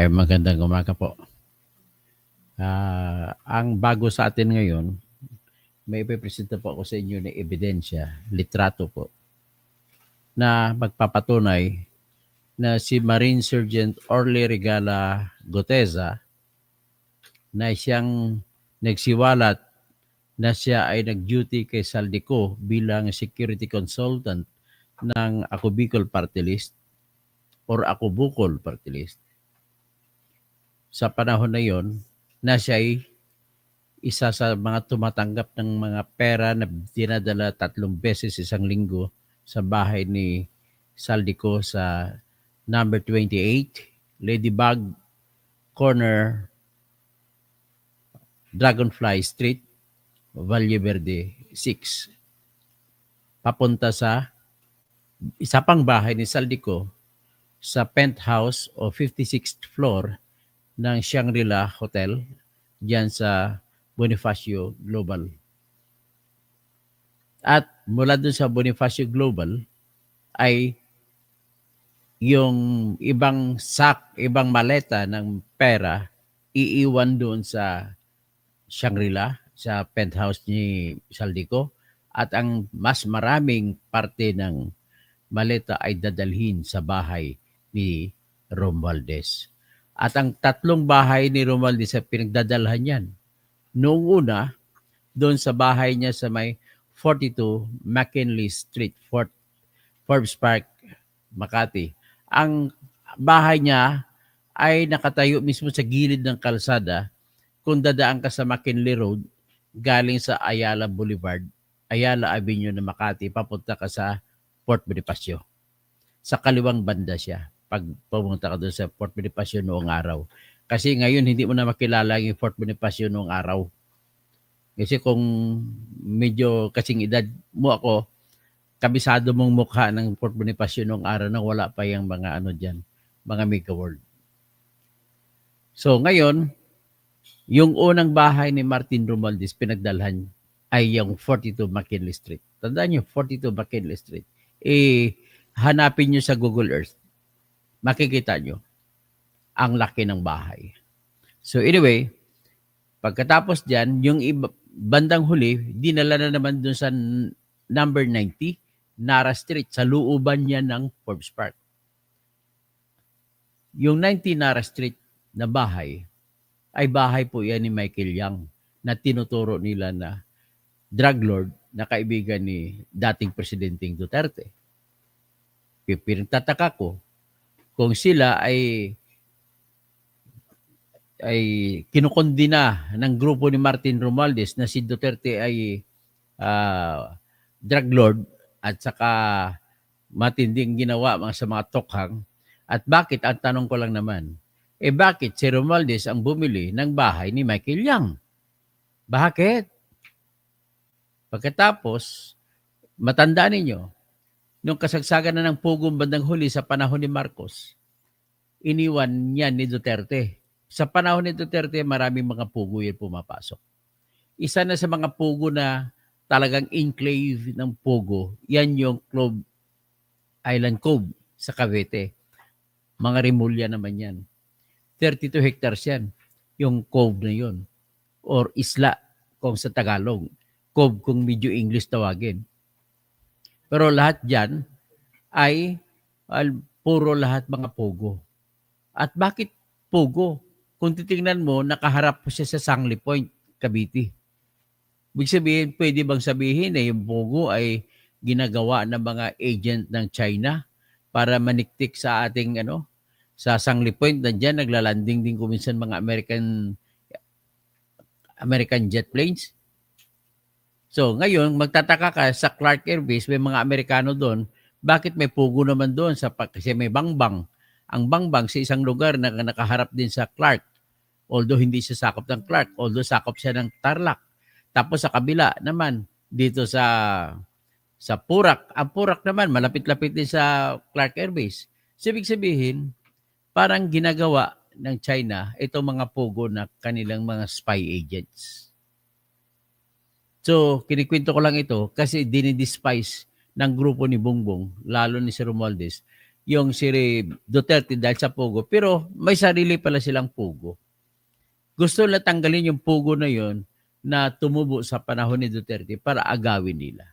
Ay magandang umaga po. Ang bago sa atin ngayon, may ipipresenta po ako sa inyo na ebidensya, litrato po, na magpapatunay na si Marine Sergeant Orly Regala Goteza na siyang nagsiwalat na siya ay nag-duty kay Saldico bilang security consultant ng Ako Bicol Party List or Ako Bukol Party List. Sa panahon na yon, na siya ay isa sa mga tumatanggap ng mga pera na dinadala 3 beses isang linggo sa bahay ni Saldico sa number 28, Ladybug Corner, Dragonfly Street, Valle Verde 6. Papunta sa isa pang bahay ni Saldico sa penthouse o 56th floor ng Shangri-La Hotel diyan sa Bonifacio Global. At mula dun sa Bonifacio Global ay yung ibang maleta ng pera iiwan doon sa Shangri-La, sa penthouse ni Saldico, at ang mas maraming parte ng maleta ay dadalhin sa bahay ni Romualdez. At ang 3 bahay ni Romualdez ay pinagdadalhan yan. Noong una, doon sa bahay niya sa may 42 McKinley Street, Forbes Park, Makati. Ang bahay niya ay nakatayo mismo sa gilid ng kalsada. Kung dadaan ka sa McKinley Road, galing sa Ayala Boulevard, Ayala Avenue ng Makati, papunta ka sa Port Bonifacio. Sa kaliwang banda siya pag pumunta ka doon sa Port Bonifacio noong araw. Kasi ngayon hindi mo na makilala yung Fort Bonifacio noong araw. Kasi kung medyo kasing edad mo ako, kabisado mong mukha ng Fort Bonifacio noong araw na wala pa yung mga ano dyan, mga Mega World. So ngayon, yung unang bahay ni Martin Romualdez pinagdalhan ay yung 42 McKinley Street. Tandaan nyo, 42 McKinley Street. Hanapin nyo sa Google Earth. Makikita nyo ang laki ng bahay. So anyway, pagkatapos dyan, yung bandang huli, dinala na naman dun sa number 90, Nara Street, sa looban niya ng Forbes Park. Yung 90 Nara Street na bahay, ay bahay po yan ni Michael Yang na tinuturo nila na drug lord na kaibigan ni dating Presidenteng Duterte. Pinagtataka ko kung sila ay kinukondina ng grupo ni Martin Romualdez na si Duterte ay drug lord at saka matinding ginawa sa mga tokhang. At bakit, ang tanong ko lang naman, bakit si Romualdez ang bumili ng bahay ni Michael Yang? Bakit? Pagkatapos, matandaan ninyo, nung kasagsagan na ng pugong bandang huli sa panahon ni Marcos, iniwan niya ni Duterte. Sa panahon ni Duterte, maraming mga pugo yan pumapasok. Isa na sa mga pugo na talagang enclave ng pugo, yan yung Island Cove sa Cavite. Mga Rimulya naman yan. 32 hectares yan, yung cove na yun. Or isla, kung sa Tagalog. Cove kung medyo English tawagin. Pero lahat dyan ay puro lahat mga pugo. At bakit pugo? Kung titingnan mo, nakaharap po siya sa Sangli Point, Cavite. Ibig sabihin, pwede bang sabihin na yung pugo ay ginagawa ng mga agent ng China para maniktik sa ating sa Sangli Point? Nandiyan, naglalanding din kuminsan mga American jet planes. So ngayon, magtataka ka sa Clark Air Base, may mga Amerikano doon. Bakit may pugo naman doon? Kasi may bangbang. Ang bangbang sa isang lugar na nakaharap din sa Clark. Although hindi siya sakop ng Clark. Although sakop siya ng Tarlac. Tapos sa kabila naman, dito sa Purak. Ang Purak naman, malapit-lapit din sa Clark Air Base. So, ibig sabihin, parang ginagawa ng China itong mga pugo na kanilang mga spy agents. So, kinikwento ko lang ito kasi dinidespise ng grupo ni Bongbong, lalo ni si Romualdez, yung si Duterte dahil sa Pogo. Pero may sarili pala silang Pogo. Gusto nila tanggalin yung Pogo na yon na tumubo sa panahon ni Duterte para agawin nila.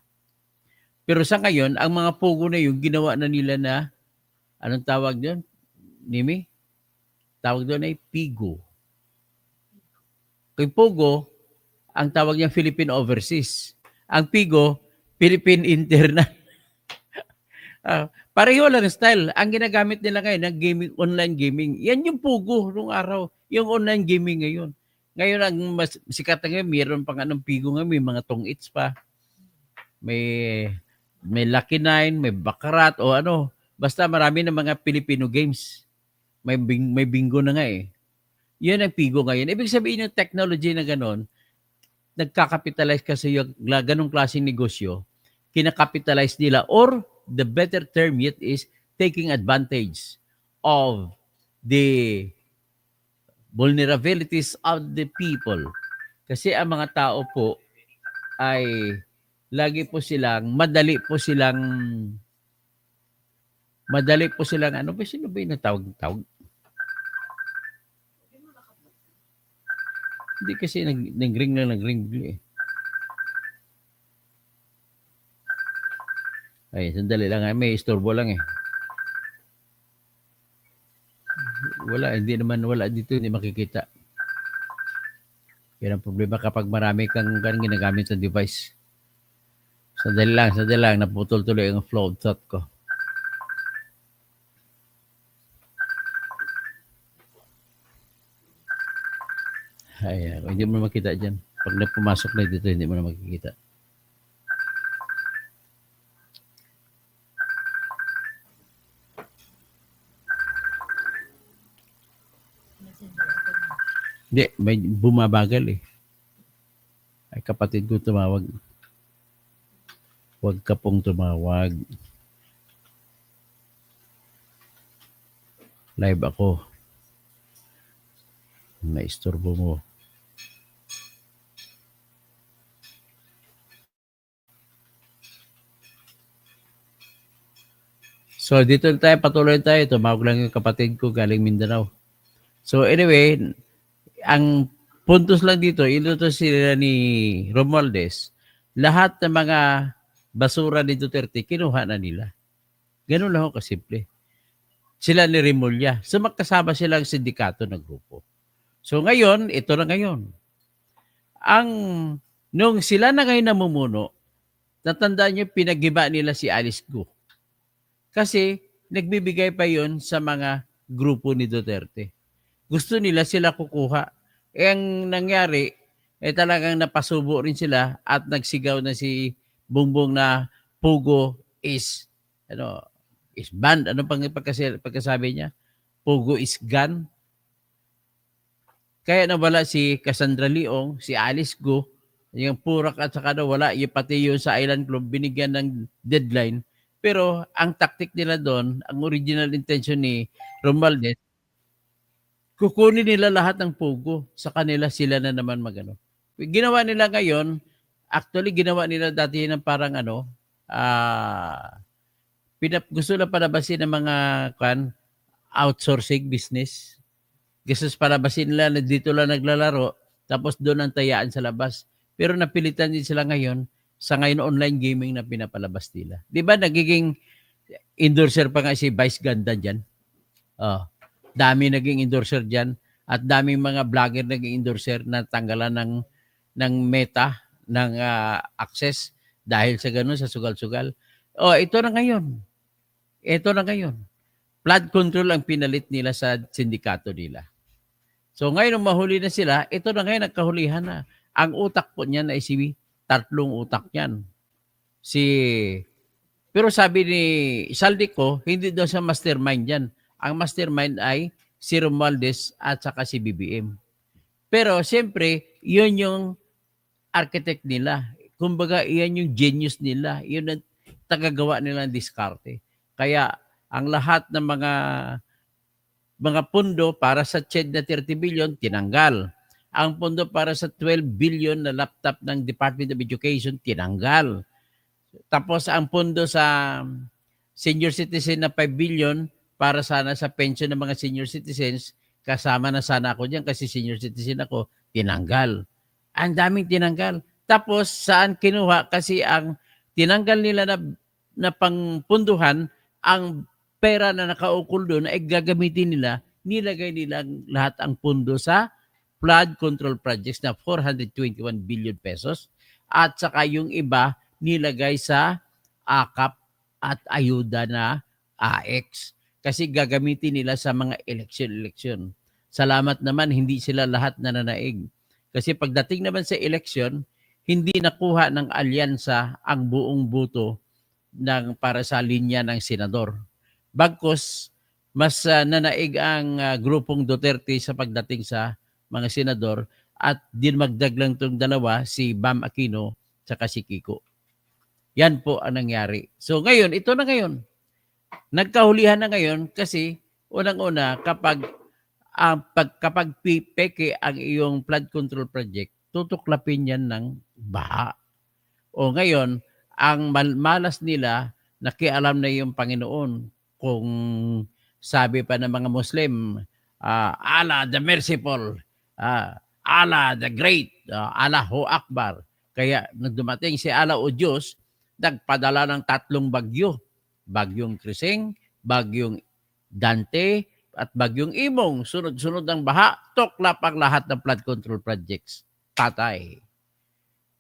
Pero sa ngayon, ang mga Pogo na yun, ginawa na nila na, anong tawag doon, Nimi? Tawag doon ay Pigo. Kay Pogo, ang tawag niya Philippine Overseas. Ang Pigo, Philippine Internal. Pareho lang style. Ang ginagamit nila ngayon ng gaming, online gaming, yan yung Pogo nung araw. Yung online gaming ngayon. Ngayon, ang mas sikat na ngayon, mayroon pang anong Pigo ngayon, may mga tong-its pa. May Lucky Nine, may Baccarat, o ano. Basta marami ng mga Filipino games. May bingo na nga eh. Yan ang Pigo ngayon. Ibig sabihin yung technology na gano'n, nagkakapitalize kasi yung ganong klaseng negosyo, kinakapitalize nila, or the better term yet is taking advantage of the vulnerabilities of the people. Kasi ang mga tao po ay lagi po silang, madali po silang, ano ba, sino ba yung tawag? Hindi kasi nag-ring eh. Ay, sandali lang. May istorbo lang eh. Wala dito, hindi makikita. Yan ang problema kapag marami kang ginagamit sa device. Sandali lang. Naputol tuloy ang flow of thought ko. Ay, hindi mo na makita dyan. Pag pumasok na dito, hindi mo na makikita. Hindi, may bumabagal eh. Ay, kapatid ko tumawag. Huwag ka pong tumawag. Live ako. Naistorbo mo. So, dito tayo, patuloy tayo. Tumawag lang yung kapatid ko galing Mindanao. So, anyway, ang puntos lang dito, inutos sila ni Romualdez, lahat ng mga basura ni Duterte, kinuha na nila. Ganun lang ako kasimple. Sila ni Remulla. So, magkasama silang sindikato ng grupo. So, ngayon, ito na ngayon. Nung sila na ngayon namumuno, natandaan nyo, pinagiba nila si Alice Go. Kasi, nagbibigay pa yon sa mga grupo ni Duterte. Gusto nila sila kukuha. Ang nangyari, talagang napasubo rin sila at nagsigaw na si Bongbong na Pogo is banned. Ano pang pagkasabi niya? Pogo is gone. Kaya nawala si Cassandra Leong, si Alice Go, yung Purak at saka nawala, yung pati yung sa Island Club, binigyan ng deadline. Pero ang tactic nila doon, ang original intention ni Romualdez, kukunin nila lahat ng Pogo sa kanila, sila na naman magano. Ginawa nila ngayon, actually ginawa nila dati ng parang gusto na palabasin ng mga outsourcing business. Gusto palabasin nila na dito lang naglalaro, tapos doon ang tayaan sa labas. Pero napilitan din sila ngayon sa ngayon online gaming na pinapalabas nila. Di ba nagiging endorser pa nga si Vice Ganda dyan? Dami naging endorser dyan at daming mga vlogger naging endorser na tanggalan ng Meta, ng access dahil sa ganun, sa sugal-sugal. Ito na ngayon. Flood control ang pinalit nila sa sindikato nila. So ngayon, mahuli na sila, ito na ngayon, nagkahulihan na. Ang utak po niyan ay tatlong utak niyan. Pero sabi ni Saldico, hindi daw sa mastermind yan. Ang mastermind ay si Romualdez at saka si BBM. Pero siyempre, yun yung architect nila. Kumbaga, yan yung genius nila. Yun ang tagagawa nila ng diskarte. Kaya, ang lahat ng mga pondo para sa CHED na 30 billion, tinanggal. Ang pondo para sa 12 billion na laptop ng Department of Education, tinanggal. Tapos ang pondo sa senior citizen na 5 billion para sana sa pension ng mga senior citizens. Kasama na sana ako diyan kasi senior citizen ako. Tinanggal. Ang daming tinanggal. Tapos saan kinuha? Kasi ang tinanggal nila na pangpunduhan, ang pera na nakaukol doon ay gagamitin nila, nilagay nila lahat ang pundo sa flood control projects na 421 billion pesos at saka yung iba nilagay sa AKAP at ayuda na AX kasi gagamitin nila sa mga eleksyon. Salamat naman hindi sila lahat nananaig. Kasi pagdating naman sa eleksyon, hindi nakuha ng alyansa ang buong boto para sa linya ng senador. Bagkus, mas nanaig ang grupong Duterte sa pagdating sa mga senador at dinagdag lang itong dalawa, si Bam Aquino at si Kiko. Yan po ang nangyari. So ngayon, ito na ngayon. Nagkahulihan na ngayon kasi unang-una kapag peke ang iyong flood control project, tutuklapin yan ng baha. O ngayon, ang malas nila, nakialam na yung Panginoon kung sabi pa ng mga Muslim, Allah the merciful, Allah the great, Allahu Akbar. Kaya nung dumating si Allah o Diyos, nagpadala ng 3 bagyo. Bagyong Krising, bagyong Dante, at bagyong Imong. Sunod-sunod ang baha, tuklap ang lahat ng flood control projects. Patay.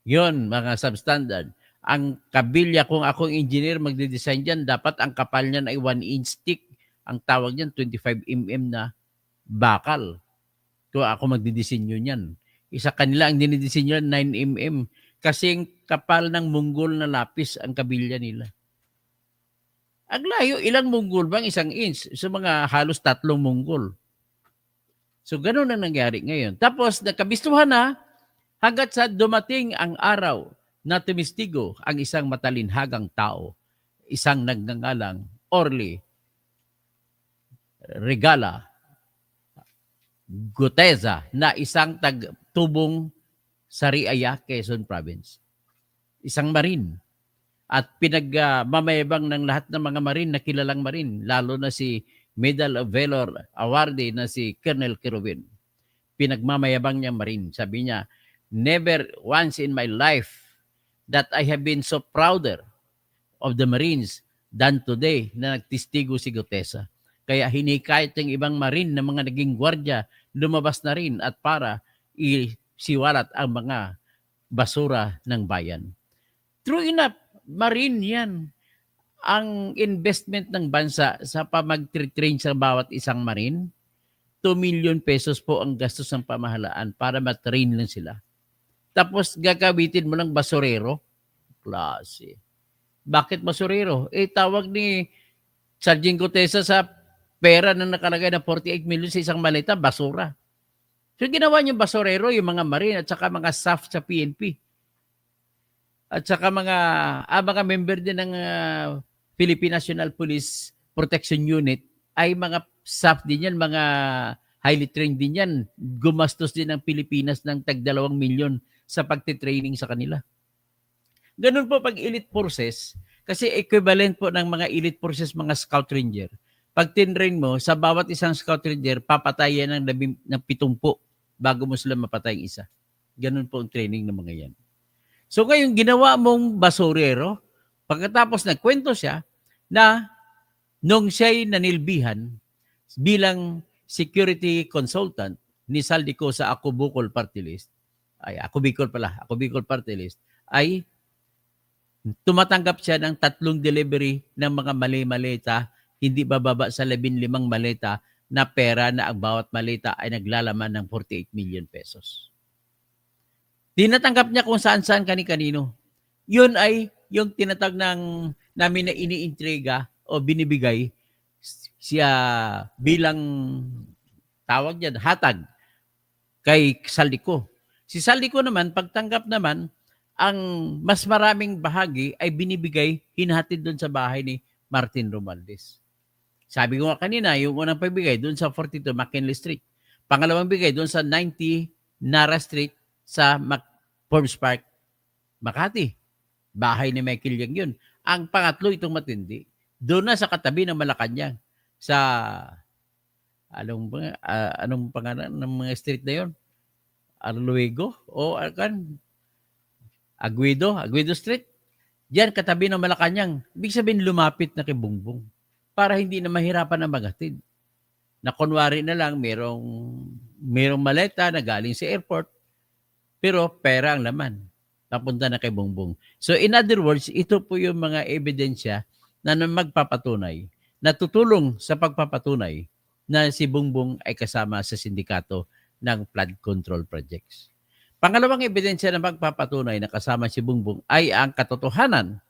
Yun, mga substandard. Ang kabilya, kung akong engineer magde-design dyan, dapat ang kapal niyan ay 1-inch thick. Ang tawag niyan, 25 mm na bakal. Kung ako magdidisenyo niyan. Isa kanila ang dinidisenyo 9 mm. Kasi kapal ng munggol na lapis ang kabilya nila. Ang layo, ilang munggol bang 1 inch? So mga halos 3 munggol. So ganun ang nangyari ngayon. Tapos nakabistuhan na hanggat sa dumating ang araw na tumistigo ang isang matalinhagang tao, isang nagngangalang Orly Regala Guteza na isang tubong sa Riaya, Quezon Province. Isang marin. At pinagmamayabang ng lahat ng mga marin na kilalang marin, lalo na si Medal of Valor awardee na si Colonel Kerubin. Pinagmamayabang niya marin. Sabi niya, never once in my life that I have been so prouder of the Marines than today na nagtistigo si Gutesa. Kaya hinikayat ng ibang marin na mga naging gwardya lumabas na rin at para isiwalat ang mga basura ng bayan. True enough, marin yan. Ang investment ng bansa sa pamag-train sa bawat isang marin, 2 million pesos po ang gastos ng pamahalaan para matrain lang sila. Tapos gagawitin mo ng basurero. Klase. Bakit basurero? Tawag ni Sergeant Gutesa sa pera na nakalagay na 48 million sa isang maleta, basura. So ginawa niyo basurero yung mga marin at saka mga staff sa PNP. At saka mga member din ng Philippine National Police Protection Unit ay mga staff din yan, mga highly trained din yan. Gumastos din ng Pilipinas ng tag 2 milyon sa pagtitraining sa kanila. Ganun po pag elite forces, kasi equivalent po ng mga elite forces, mga scout ranger. Pag tinrain mo, sa bawat isang scout ranger, papatayan ng 70 bago mo sila mapatay isa. Ganun po ang training ng mga yan. So ngayon, ginawa mong basurero, pagkatapos nagkwento siya na nung siya'y nanilbihan bilang security consultant ni Saldico sa Ako Bicol Party List, Ako Bicol Party List, ay tumatanggap siya ng 3 delivery ng mga maleta, hindi bababa sa 15 maleta na pera na ang bawat maleta ay naglalaman ng 48 million pesos. Tinatanggap niya kung saan-saan kani-kanino. Yun ay yung tinatag namin na iniintriga o binibigay siya bilang tawag niya, hatag kay Saldico. Si Saldico naman, pagtanggap naman, ang mas maraming bahagi ay binibigay, hinahatid doon sa bahay ni Martin Romualdez. Sabi ko nga kanina, yung unang pagbigay doon sa 42 McKinley Street. Pangalawang bigay doon sa 90 Nara Street sa Forbes Park, Makati. Bahay ni Michael Yang yun. Ang pangatlo, itong matindi. Doon na sa katabi ng Malacanang, sa anong pangalan ng mga street na yon? Arluego o Aguido Street. Diyan katabi ng Malacanang. Ibig sabihin lumapit na kay Bongbong para hindi na mahirapan na maghatid. Na kunwari na lang merong maleta na galing sa airport pero pera ang laman. Papunta na kay Bongbong. So in other words, ito po yung mga ebidensya na magpapatunay, na tutulong sa pagpapatunay na si Bongbong ay kasama sa sindikato ng flood control projects. Pangalawang ebidensya na magpapatunay na kasama si Bongbong ay ang katotohanan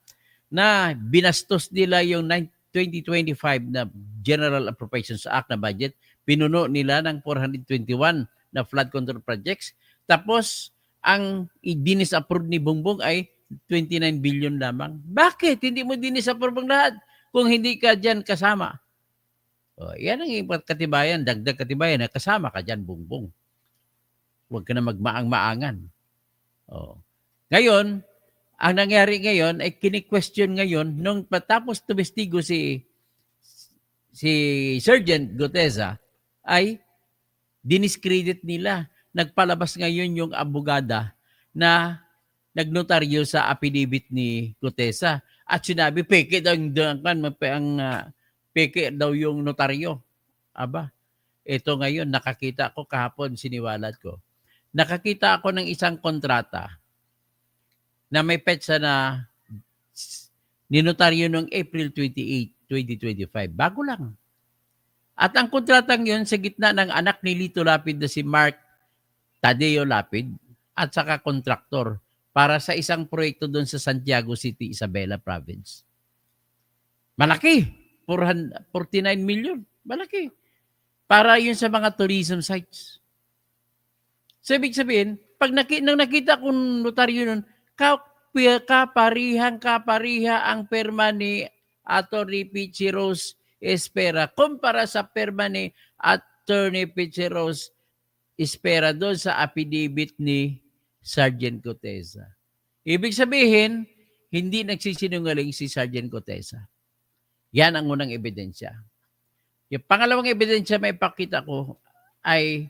na binastos nila yung 2025 na General Appropriations Act na budget. Pinuno nila ng 421 na flood control projects. Tapos, ang i-dinisapprove ni Bongbong ay 29 billion lamang. Bakit? Hindi mo dinisapprove ang lahat kung hindi ka dyan kasama. Yan ang katibayan, dagdag katibayan na kasama ka dyan, Bongbong. Huwag ka na magmaang-maangan. Ngayon, ang nangyari ngayon ay kini-question ngayon nung patapos tumestigo si Sergeant Gutesa ay diniscredit nila. Nagpalabas ngayon yung abogada na nagnotaryo sa affidavit ni Gutesa at sinabi peke daw peke daw yung notaryo. Aba, ito ngayon nakakita ko kahapon, siniwalat ko. Nakakita ako ng isang kontrata na may petsa na ninotaryo noong April 28, 2025. Bago lang. At ang kontratang yun sa gitna ng anak ni Lito Lapid na si Mark Tadeo Lapid at saka kontraktor para sa isang proyekto doon sa Santiago City, Isabela Province. Malaki. 49 million. Malaki. Para yun sa mga tourism sites. So, ibig sabihin, pag nang nakita kong notaryo nun, kapariha ang perma ni Atty. Pichi Rose Espera kumpara sa perma ni Atty. Pichi Rose Espera doon sa affidavit ni Sergeant Gutesa. Ibig sabihin, hindi nagsisinungaling si Sergeant Gutesa. Yan ang unang ebidensya. Yung pangalawang ebidensya may pakita ko ay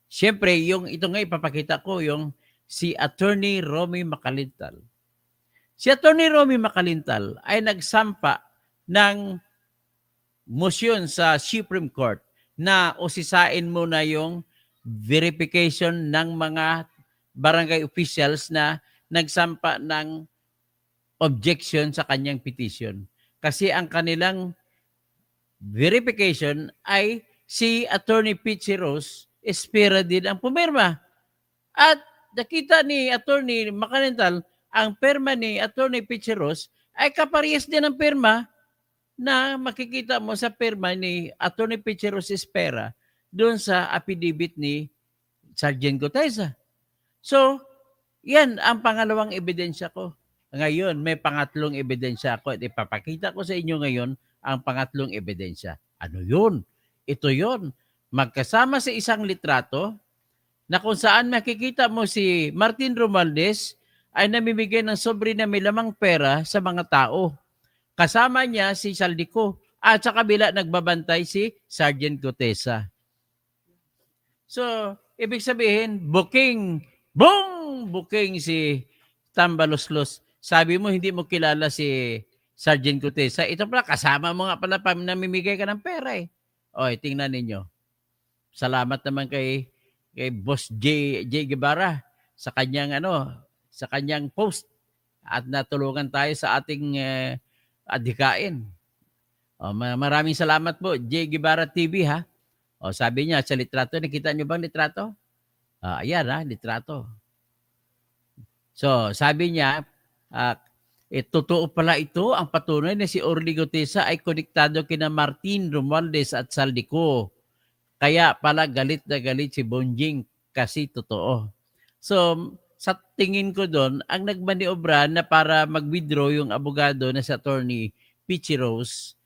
siyempre, ito nga ipapakita ko, yung si Attorney Romy Macalintal. Si Attorney Romy Macalintal ay nagsampa ng motion sa Supreme Court na usisain mo na yung verification ng mga barangay officials na nagsampa ng objection sa kanyang petition. Kasi ang kanilang verification ay si Attorney Pichi Rose Espera din ang pumirma. At nakita ni Attorney Macalintal ang perma ni Attorney Pichi Rose ay kaparehas din ang perma na makikita mo sa perma ni Attorney Pichi Rose Espera doon sa affidavit ni Sergeant Gutesa. So, yan ang pangalawang ebidensya ko. Ngayon, may pangatlong ebidensya ako at ipapakita ko sa inyo ngayon ang pangatlong ebidensya. Ano yun? Ito yun. Magkasama sa isang litrato na kung saan makikita mo si Martin Romualdez ay namimigay ng sobre na may lamang pera sa mga tao. Kasama niya si Saldico at sa kabila nagbabantay si Sergeant Gutesa. So, ibig sabihin, booking si Tambaloslos. Sabi mo, hindi mo kilala si Sergeant Gutesa. Ito pala, kasama mo nga pala namimigay ka ng pera eh. O, tingnan ninyo. Salamat naman kay Boss J. Guevara sa kanyang post at natulungan tayo sa ating adhikain. Maraming salamat po, J. Guevara TV ha. Sabi niya sa litrato, nakita niyo bang litrato? Ayan litrato. So, sabi niya, totoo pala ito ang patunay na si Orly Gutesa ay konektado kina Martin Romualdez at Saldico. Kaya pala galit na galit si Bonjing kasi totoo. So, sa tingin ko doon, ang nagmaniobra na para mag-withdraw yung abogado na si Attorney Pichi Rose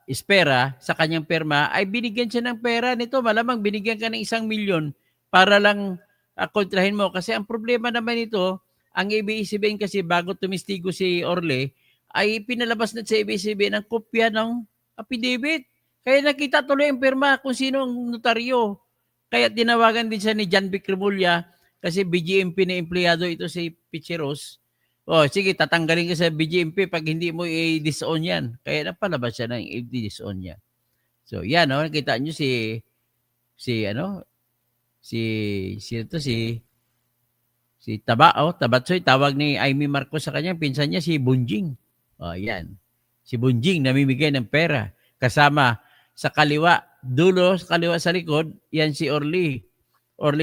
Espera sa kanyang perma ay binigyan siya ng pera nito. Malamang binigyan ka ng 1 milyon para lang kontrahin mo. Kasi ang problema naman ito, Ang ABS-CBN kasi bago tumistigo si Orly, ay pinalabas na sa ABS-CBN ang kopya ng affidavit. Kaya nakita tuloy ang pirma kung sino ang notaryo. Kaya tinawagan din siya ni John Vic Remulla kasi BGMP na empleyado ito si Picheros. Oh, sige, tatanggalin ka sa BGMP pag hindi mo i-disown yan. Kaya napalabas siya ng i-disown niya. So, yan, no? Nakita nyo si ano, si ito, si Tabatsoy, tawag ni Amy Marcos sa kanya, pinsan niya si Bunjing. Oh, yan. Si Bunjing namimigay ng pera kasama sa kaliwa, dulo sa kaliwa sa likod, yan si Orly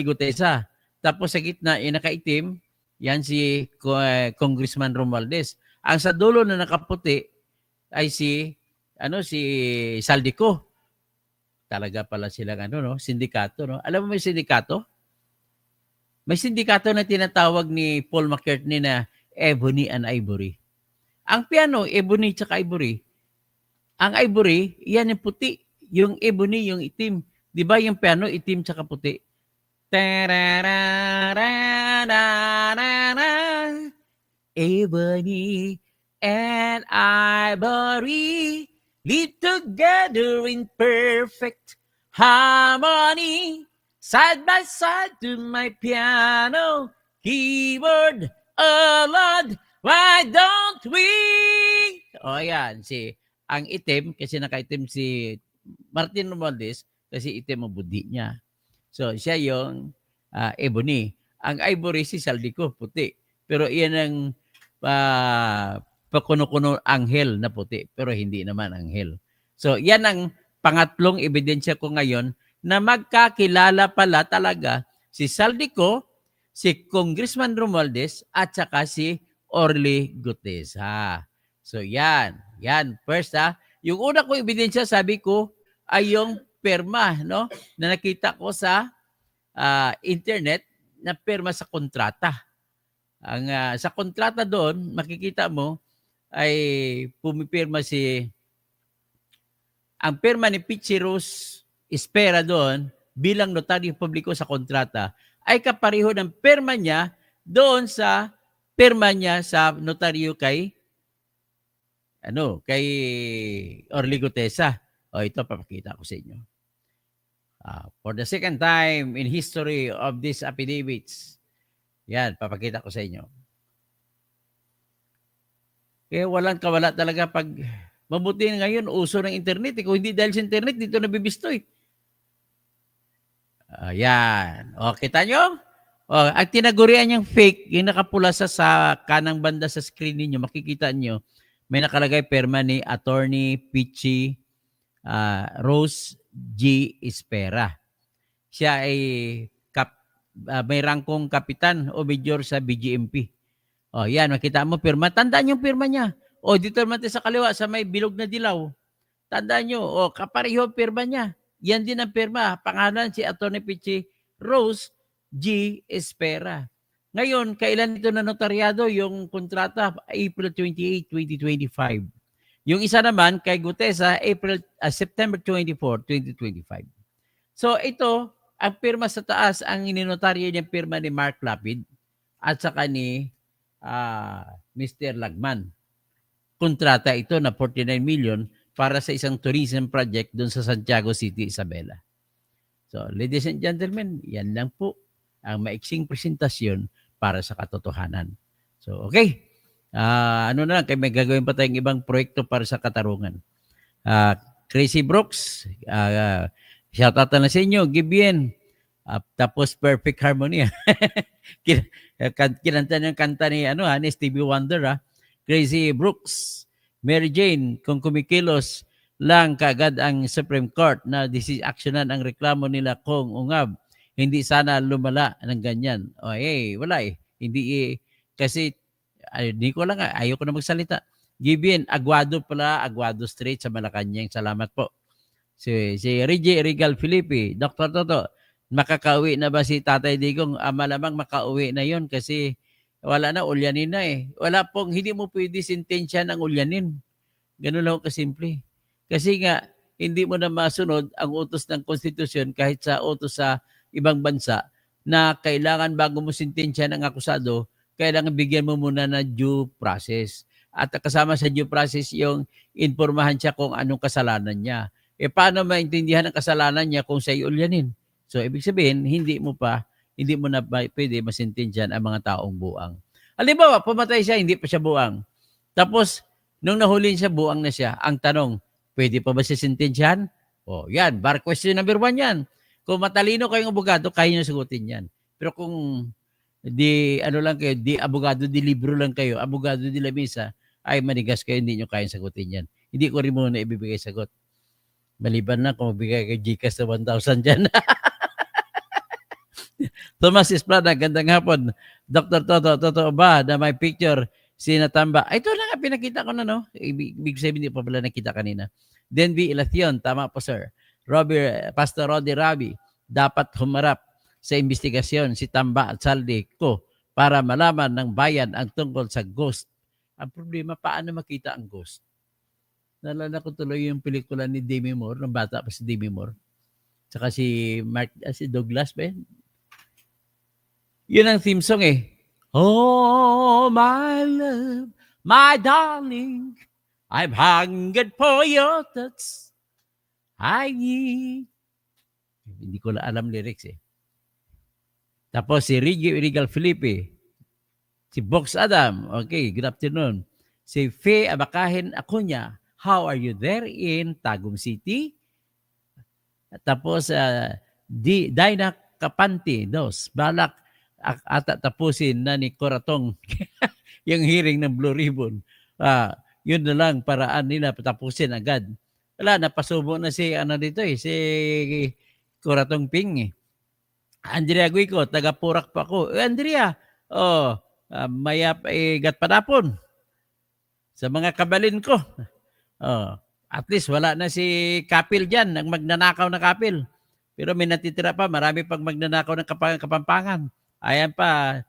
Gutesa. Tapos sa gitna, yung nakaitim, yan si Congressman Romualdez. Ang sa dulo na nakaputi ay si Saldico. Talaga pala silang sindikato, no? Alam mo may sindikato? May sindikato na tinatawag ni Paul McCartney na Ebony and Ivory. Ang piano, Ebony tsaka Ivory. Ang Ivory, yan yung puti. Yung Ebony, yung itim. Di ba yung piano, itim tsaka puti? Ebony and Ivory live together in perfect harmony. Side by side to my piano, keyboard, oh Lord, why don't we? O yan, ang itim, kasi nakaitim si Martin Romualdez, kasi itim ang budi niya. So, siya yung Ebony. Ang Ivory, si Saldico, puti. Pero iyan ang pakuno-kuno anghel na puti, pero hindi naman anghel. So, yan ang pangatlong ebidensya ko ngayon na magkakilala pala talaga si Saldico, si Congressman Romualdez, at saka si Orly Gutesa. So yan. First yung una kong ebidensya, sabi ko, ay yung perma, no? Na nakita ko sa internet na perma sa kontrata. Sa kontrata doon, makikita mo, ay pumipirma ang perma ni Picheros Espera doon bilang notaryo publiko sa kontrata ay kapareho ng perma niya doon sa perma niya sa notaryo kay Orly Gutesa. O ito, papakita ko sa inyo. For the second time in history of these affidavits, yan, papakita ko sa inyo. Kaya walang kawala talaga pag mabuti ngayon, uso ng internet. Kung hindi dahil sa internet, dito nabibisto eh. Ayan. O, kita nyo? O, ang tinagurian niyang fake, yung nakapula sa kanang banda sa screen ninyo, makikita nyo, may nakalagay perma ni Attorney Pichi Rose G. Espera. Siya ay may rangkong kapitan o major sa BGMP. O, yan, makita mo perma. Tandaan yung perma niya. O, dito naman sa kaliwa, sa may bilog na dilaw. Tandaan nyo, o, kapareho perma niya. Yan din ang perma. Pangalan si Atty. Pichi Rose G. Espera. Ngayon, kailan ito na notaryado? Yung kontrata, April 28, 2025. Yung isa naman, kay Gutesa, September 24, 2025. So, ito, ang pirma sa taas, ang ininotaryo niyang pirma ni Mark Lapid at saka ni Mr. Lagman. Kontrata ito na 49 million para sa isang tourism project doon sa Santiago City, Isabela. So, ladies and gentlemen, yan lang po ang maiksing presentasyon para sa katotohanan. So, okay. Ano na lang, kaya may gagawin pa tayong ibang proyekto para sa katarungan. Crazy Brooks, shout out na sa inyo, Gibien. Tapos Perfect Harmony. Kinanta niyang kanta ni Stevie Wonder. Crazy Brooks, Mary Jane, kung kumikilos lang kaagad ang Supreme Court na actionan ang reklamo nila kung ungab, hindi sana lumala ng ganyan. Wala eh. Hindi kasi hindi ko lang, ayoko na magsalita. Gibien, Aguado Street sa Malacanang. Salamat po. Si Reggie Regal Felipe, Dr. Toto, makakauwi na ba si Tatay Digong? Malamang makauwi na yon kasi wala na, ulyanin na eh. Wala pong, hindi mo pwede sintensya ng ulyanin. Ganun lang kasimple. Kasi nga, hindi mo na masunod ang utos ng konstitusyon kahit sa utos sa ibang bansa na kailangan bago mo sintensya ng akusado, kailangan bigyan mo muna ng due process. At kasama sa due process yung informahan siya kung anong kasalanan niya. Paano maintindihan ang kasalanan niya kung siya ulyanin? So, ibig sabihin, hindi mo na pwede masintensyahan ang mga taong buang. Halimbawa, pumatay siya, hindi pa siya buang. Tapos, nung nahuli siya, buang na siya. Ang tanong, pwede pa ba siya sintensyahan? Yan, bar question number 1 yan. Kung matalino kayong abogado, kaya nyo sagutin yan. Pero kung di abogado, di libro lang kayo, abogado di lamisa, ay manigas kayo, hindi nyo kayang sagutin yan. Hindi ko rin muna ibibigay sagot. Maliban na kung magbigay kay Gcash na 1,000 dyan. Thomas Esplana, gandang hapon. Dr. Toto, totoo ba na may picture si Natamba? Ito na nga, pinakita ko na, no? Ibig sabihin, hindi pa pala nakita kanina. Denby Ilacion, tama po, sir. Pastor Rodi Rabi, dapat humarap sa investigasyon si Tamba at Saldi ko para malaman ng bayan ang tungkol sa ghost. Ang problema, paano makita ang ghost? Naalala ko tuloy yung pelikula ni Demi Moore, nung bata pa si Demi Moore. Tsaka si Douglas ba yun? Yun ang theme song eh. Oh, my love, my darling, I've hungered for your touch. I need. Hindi ko na alam lyrics eh. Tapos si Regal Felipe, si Box Adam, okay, good afternoon. Si Faye Abakahin Acuña, how are you there in Tagum City? Tapos Dina Kapanti, balak ata tapusin na ni Coratong yung hearing ng Blue Ribbon. Yun na lang paraan nila patapusin agad. Wala, napasubo na si si Coratong Ping eh. Andrea Guico, taga Purak pa ako. Andrea, mayap gat padapon sa mga kabalin ko. At least wala na si Kapil dyan, ang magnanakaw na Kapil. Pero may natitira pa, marami pang magnanakaw ng Kapampangan. Ayan pa,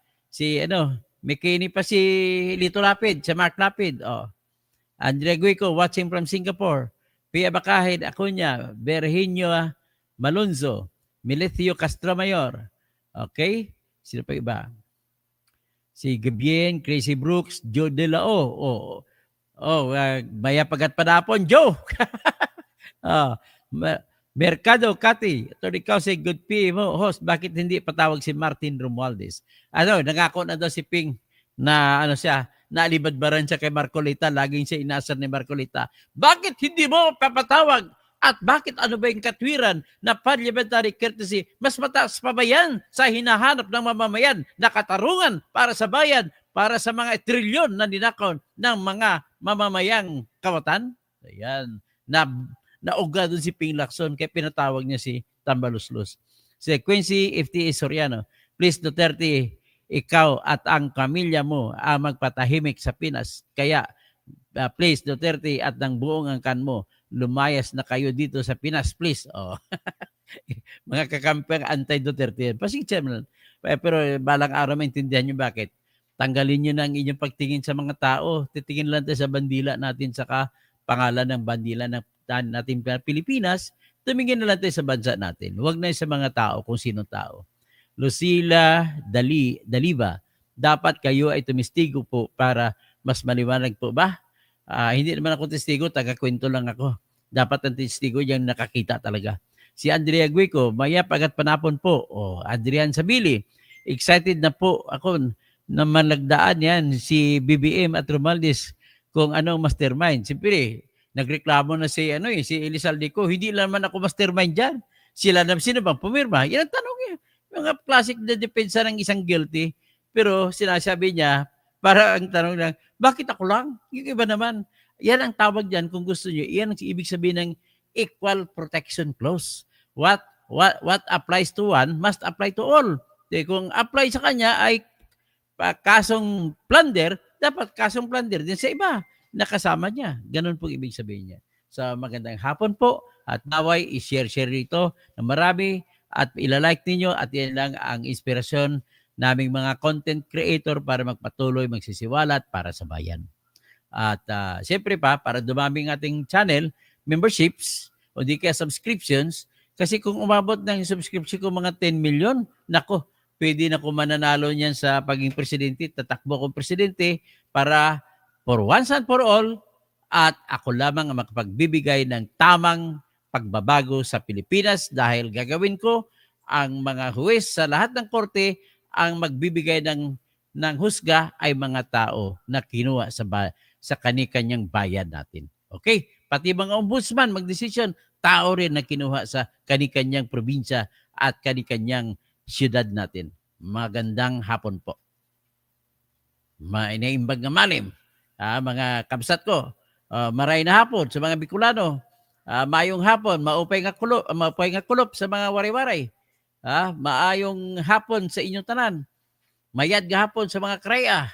may kini pa si Lito Lapid, si Mark Lapid. Andrea Guico, watching from Singapore. Pia Bakahid, Acuña, Virginio Malunzo, Milicio Castramayor. Okay? Sino pa iba? Si Gabien, Crazy Brooks, Joe De La O. Maya pagat padapon, Joe. Mercado, Kati. Ito ikaw si Good P mo, host. Bakit hindi patawag si Martin Romualdez? Nangako na daw si Ping na naalibadbaran siya kay Marcolita. Laging siya inasar ni Marcolita. Bakit hindi mo papatawag? At bakit ano ba yung katwiran na parliamentary courtesy? Mas mataas pa ba yan sa hinahanap ng mamamayan na katarungan para sa bayan, para sa mga trilyon na ninakaw ng mga mamamayang kawatan? Ayan. Nauga doon si Ping Lacson kaya pinatawag niya si Tambaluslos. Si Quincy FTA Soriano, please Duterte, ikaw at ang pamilya mo ang magpatahimik sa Pinas. Kaya please Duterte at ng buong angkan mo, lumayas na kayo dito sa Pinas, please. Mga kakampeng anti-Duterte. Pasensya mo lang. Pero balang araw maintindihan nyo bakit. Tanggalin nyo na ang inyong pagtingin sa mga tao. Titingin lang tayo sa bandila natin saka pangalan ng bandila natin Pilipinas. Tumingin na lang tayo sa bansa natin. Huwag na sa mga tao kung sino tao. Lucila Daliva, dapat kayo ay tumistigo po para mas maliwanag po ba? Hindi naman ako testigo, taga-kwento lang ako. Dapat ang testigo yung nakakita talaga. Si Andrea Guico, maya pagat panapon po. Adrian Sabili, excited na po ako na malagdaan yan si BBM at Romualdez kung anong mastermind. Siyempre, nagreklamo na si Elizalde ko, hindi naman ako mastermind dyan. Sino bang pumirma? Yan ang tanong niya. Mga classic na depensa ng isang guilty. Pero sinasabi niya, para ang tanong lang, bakit ako lang? Yung iba naman. Yan ang tawag dyan kung gusto nyo. Yan ang ibig sabihin ng equal protection clause. What applies to one must apply to all. Kung apply sa kanya ay kasong plunder, dapat kasong plunder din sa iba na kasama niya. Ganun po ibig sabihin niya. So magandang hapon po at naway i-share rito na marami at ilalike ninyo at yan lang ang inspirasyon naming mga content creator para magpatuloy, magsisiwalat para sa bayan. At siyempre para dumami ang ating channel, memberships o di kaya subscriptions, kasi kung umabot ng subscription ko mga 10 million, nako, pwede na ko mananalo niyan sa pagiging presidente, tatakbo akong presidente para for once and for all at ako lamang ang makapagbibigay ng tamang pagbabago sa Pilipinas dahil gagawin ko ang mga huwes sa lahat ng korte ang magbibigay ng husga ay mga tao na kinuha sa kani-kanyang bayan natin. Okay? Pati mga ombudsman magdesisyon, tao rin na kinuha sa kani-kanyang probinsya at kani-kanyang siyudad natin. Magandang hapon po. Mainaimbag nga malim. Mga kabsat ko, maray na hapon sa mga Bicolano. Mayong hapon, maupay nga kulop sa mga waray-waray. Maayong hapon sa inyong tanan. Mayad nga hapon sa mga kraya.